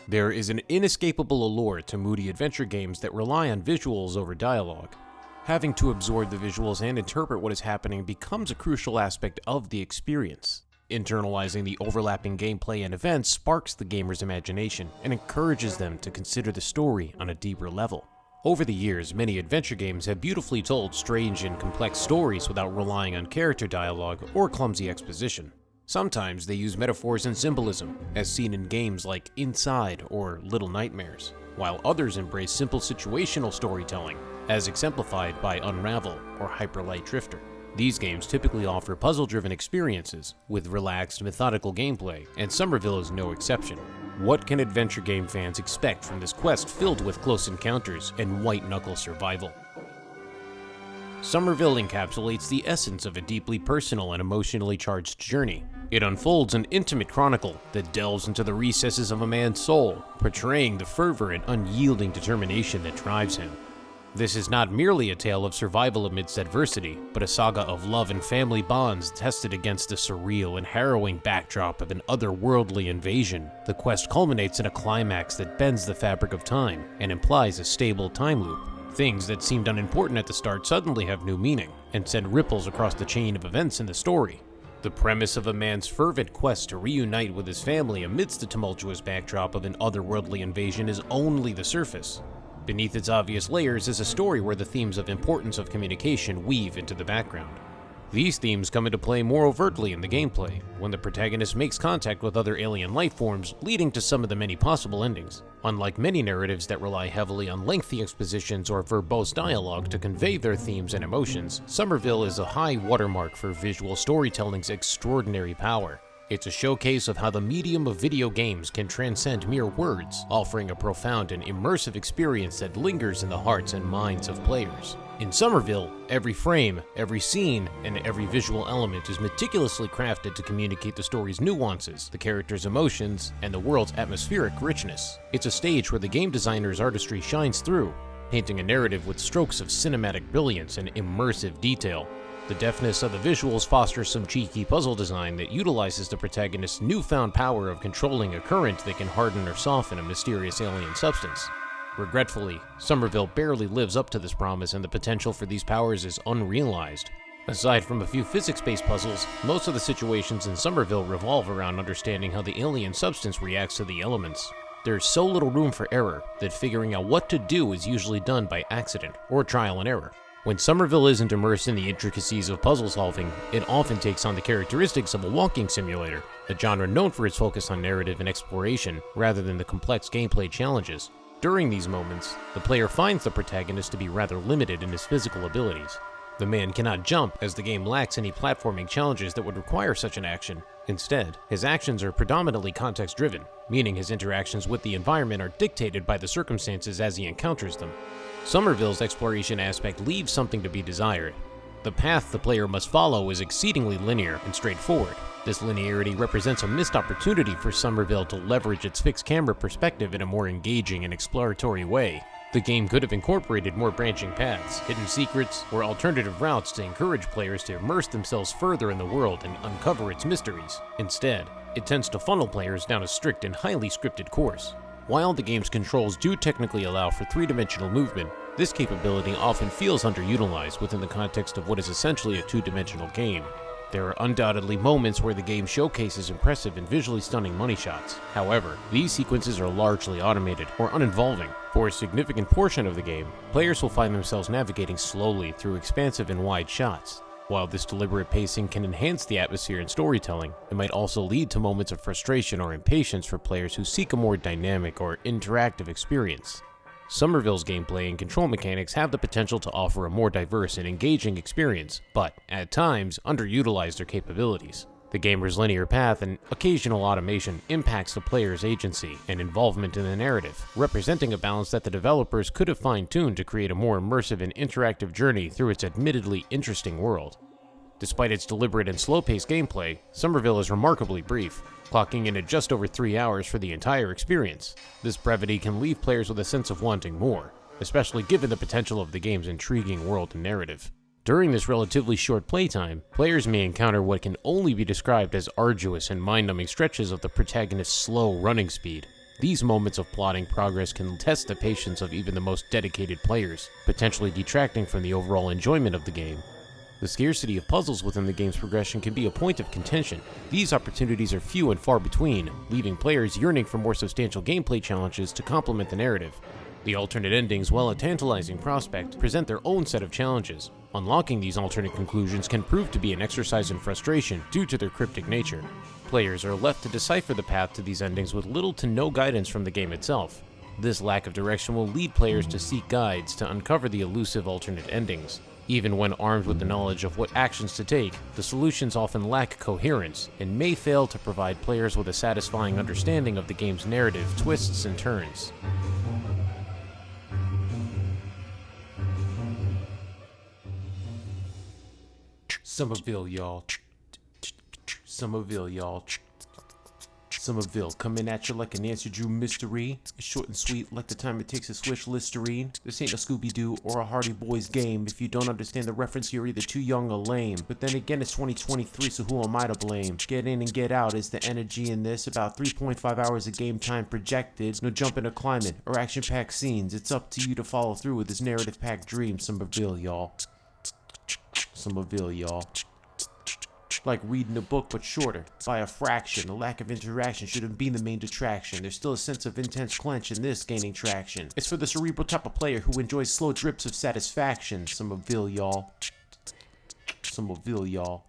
There is an inescapable allure to moody adventure games that rely on visuals over dialogue. Having to absorb the visuals and interpret what is happening becomes a crucial aspect of the experience. Internalizing the overlapping gameplay and events sparks the gamer's imagination and encourages them to consider the story on a deeper level. Over the years, many adventure games have beautifully told strange and complex stories without relying on character dialogue or clumsy exposition. Sometimes they use metaphors and symbolism, as seen in games like Inside or Little Nightmares, while others embrace simple situational storytelling, as exemplified by Unravel or Hyper Light Drifter. These games typically offer puzzle-driven experiences with relaxed, methodical gameplay, and Somerville is no exception. What can adventure game fans expect from this quest filled with close encounters and white-knuckle survival? Somerville encapsulates the essence of a deeply personal and emotionally charged journey. It unfolds an intimate chronicle that delves into the recesses of a man's soul, portraying the fervor and unyielding determination that drives him. This is not merely a tale of survival amidst adversity, but a saga of love and family bonds tested against the surreal and harrowing backdrop of an otherworldly invasion. The quest culminates in a climax that bends the fabric of time and implies a stable time loop. Things that seemed unimportant at the start suddenly have new meaning and send ripples across the chain of events in the story. The premise of a man's fervent quest to reunite with his family amidst the tumultuous backdrop of an otherworldly invasion is only the surface. Beneath its obvious layers is a story where the themes of importance of communication weave into the background. These themes come into play more overtly in the gameplay, when the protagonist makes contact with other alien life forms, leading to some of the many possible endings. Unlike many narratives that rely heavily on lengthy expositions or verbose dialogue to convey their themes and emotions, Somerville is a high watermark for visual storytelling's extraordinary power. It's a showcase of how the medium of video games can transcend mere words, offering a profound and immersive experience that lingers in the hearts and minds of players. In Somerville, every frame, every scene, and every visual element is meticulously crafted to communicate the story's nuances, the characters' emotions, and the world's atmospheric richness. It's a stage where the game designer's artistry shines through, painting a narrative with strokes of cinematic brilliance and immersive detail. The deftness of the visuals fosters some cheeky puzzle design that utilizes the protagonist's newfound power of controlling a current that can harden or soften a mysterious alien substance. Regretfully, Somerville barely lives up to this promise, and the potential for these powers is unrealized. Aside from a few physics-based puzzles, most of the situations in Somerville revolve around understanding how the alien substance reacts to the elements. There's so little room for error that figuring out what to do is usually done by accident or trial and error. When Somerville isn't immersed in the intricacies of puzzle solving, it often takes on the characteristics of a walking simulator, a genre known for its focus on narrative and exploration rather than the complex gameplay challenges. During these moments, the player finds the protagonist to be rather limited in his physical abilities. The man cannot jump, as the game lacks any platforming challenges that would require such an action. Instead, his actions are predominantly context-driven, meaning his interactions with the environment are dictated by the circumstances as he encounters them. Somerville's exploration aspect leaves something to be desired. The path the player must follow is exceedingly linear and straightforward. This linearity represents a missed opportunity for Somerville to leverage its fixed camera perspective in a more engaging and exploratory way. The game could have incorporated more branching paths, hidden secrets, or alternative routes to encourage players to immerse themselves further in the world and uncover its mysteries. Instead, it tends to funnel players down a strict and highly scripted course. While the game's controls do technically allow for three-dimensional movement, this capability often feels underutilized within the context of what is essentially a two-dimensional game. There are undoubtedly moments where the game showcases impressive and visually stunning money shots. However, these sequences are largely automated or uninvolving. For a significant portion of the game, players will find themselves navigating slowly through expansive and wide shots. While this deliberate pacing can enhance the atmosphere and storytelling, it might also lead to moments of frustration or impatience for players who seek a more dynamic or interactive experience. Somerville's gameplay and control mechanics have the potential to offer a more diverse and engaging experience, but, at times, underutilize their capabilities. The gamer's linear path and occasional automation impacts the player's agency and involvement in the narrative, representing a balance that the developers could have fine-tuned to create a more immersive and interactive journey through its admittedly interesting world. Despite its deliberate and slow-paced gameplay, Somerville is remarkably brief, clocking in at just over 3 hours for the entire experience. This brevity can leave players with a sense of wanting more, especially given the potential of the game's intriguing world and narrative. During this relatively short playtime, players may encounter what can only be described as arduous and mind-numbing stretches of the protagonist's slow running speed. These moments of plotting progress can test the patience of even the most dedicated players, potentially detracting from the overall enjoyment of the game. The scarcity of puzzles within the game's progression can be a point of contention. These opportunities are few and far between, leaving players yearning for more substantial gameplay challenges to complement the narrative. The alternate endings, while a tantalizing prospect, present their own set of challenges. Unlocking these alternate conclusions can prove to be an exercise in frustration due to their cryptic nature. Players are left to decipher the path to these endings with little to no guidance from the game itself. This lack of direction will lead players to seek guides to uncover the elusive alternate endings. Even when armed with the knowledge of what actions to take, the solutions often lack coherence and may fail to provide players with a satisfying understanding of the game's narrative twists and turns. Somerville, y'all. Somerville, y'all. Somerville, coming at you like a Nancy Drew mystery. It's short and sweet, like the time it takes to switch Listerine. This ain't a Scooby-Doo or a Hardy Boys game. If you don't understand the reference, you're either too young or lame. But then again, it's 2023, so who am I to blame? Get in and get out is the energy in this. About 3.5 hours of game time projected. No jumping or climbing or action-packed scenes. It's up to you to follow through with this narrative-packed dream. Somerville, y'all. Somerville, y'all. Like reading a book but shorter, by a fraction. The lack of interaction shouldn't be the main detraction. There's still a sense of intense clench in this gaining traction. It's for the cerebral type of player who enjoys slow drips of satisfaction. Somerville, y'all. Somerville, y'all.